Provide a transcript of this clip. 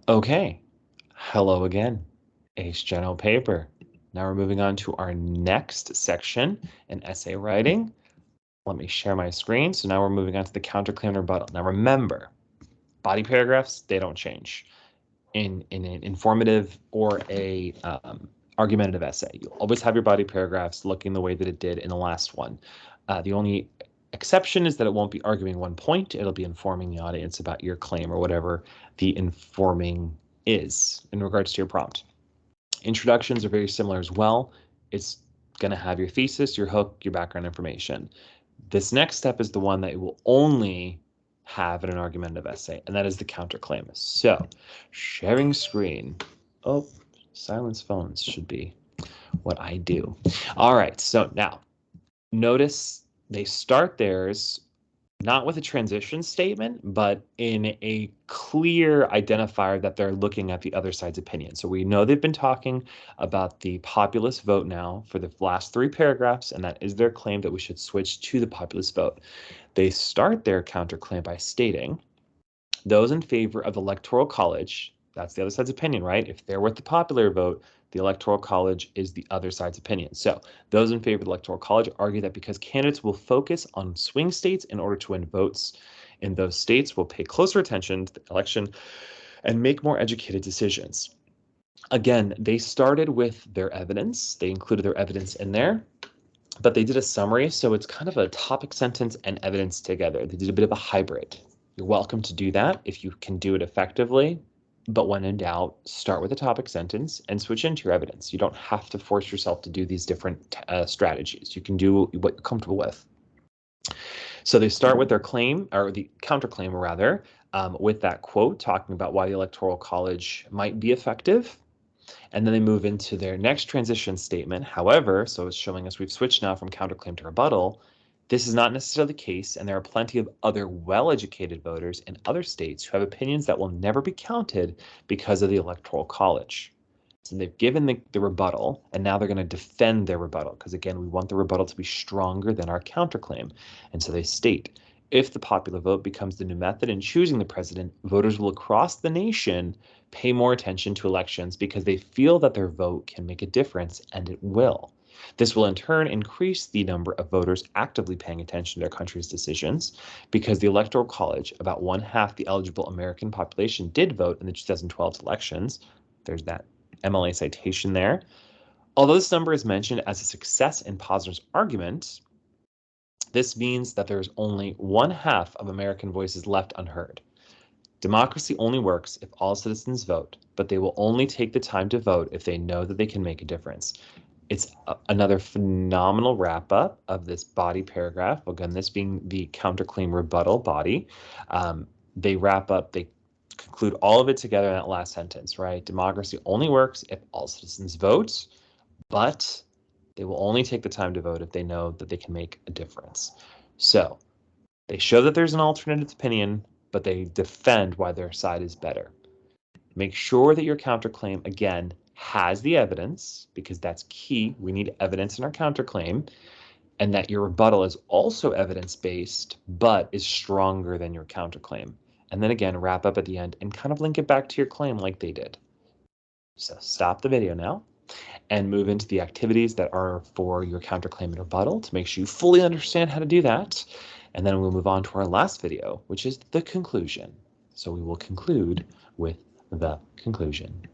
Okay, hello again, Ace General Paper. Now we're moving on to our next section in essay writing. Let me share my screen. So now we're moving on to the counterclaim and rebuttal. Now remember, body paragraphs, they don't change. In an informative or a argumentative essay, you'll always have your body paragraphs looking the way that it did in the last one. The only exception is that it won't be arguing one point. It'll be informing the audience about your claim or whatever the informing is in regards to your prompt. Introductions are very similar as well. It's going to have your thesis, your hook, your background information. This next step is the one that it will only have in an argumentative essay, and that is the counterclaim. So, sharing screen. Oh, silence phones should be what I do. All right, so now notice they start theirs not with a transition statement, but in a clear identifier that they're looking at the other side's opinion. So we know they've been talking about the populist vote now for the last 3 paragraphs, and that is their claim that we should switch to the populist vote. They start their counterclaim by stating, those in favor of the Electoral College, that's the other side's opinion, right? If they're with the popular vote, the Electoral College is the other side's opinion. So those in favor of the Electoral College argue that because candidates will focus on swing states in order to win votes in those states, will pay closer attention to the election and make more educated decisions. Again, they started with their evidence. They included their evidence in there, but they did a summary. So it's kind of a topic sentence and evidence together. They did a bit of a hybrid. You're welcome to do that if you can do it effectively. But when in doubt, start with a topic sentence and switch into your evidence. You don't have to force yourself to do these different strategies. You can do what you're comfortable with. So they start with their claim, or the counterclaim rather, with that quote talking about why the Electoral College might be effective. And then they move into their next transition statement. However, so it's showing us we've switched now from counterclaim to rebuttal. This is not necessarily the case, and there are plenty of other well-educated voters in other states who have opinions that will never be counted because of the Electoral College. So they've given the rebuttal, and now they're going to defend their rebuttal, because again, we want the rebuttal to be stronger than our counterclaim. And so they state, if the popular vote becomes the new method in choosing the president, voters will across the nation pay more attention to elections because they feel that their vote can make a difference, and it will. This will in turn increase the number of voters actively paying attention to their country's decisions because the Electoral College, about 1/2 the eligible American population, did vote in the 2012 elections. There's that MLA citation there. Although this number is mentioned as a success in Posner's argument, this means that there's only 1/2 of American voices left unheard. Democracy only works if all citizens vote, but they will only take the time to vote if they know that they can make a difference. It's another phenomenal wrap up of this body paragraph. Again, this being the counterclaim rebuttal body. They wrap up, they conclude all of it together in that last sentence, right? Democracy only works if all citizens vote, but they will only take the time to vote if they know that they can make a difference. So they show that there's an alternative opinion, but they defend why their side is better. Make sure that your counterclaim, again, has the evidence, because that's key. We need evidence in our counterclaim, and that your rebuttal is also evidence-based, but is stronger than your counterclaim. And then again, wrap up at the end and kind of link it back to your claim like they did. So stop the video now and move into the activities that are for your counterclaim and rebuttal to make sure you fully understand how to do that. And then we'll move on to our last video, which is the conclusion. So we will conclude with the conclusion.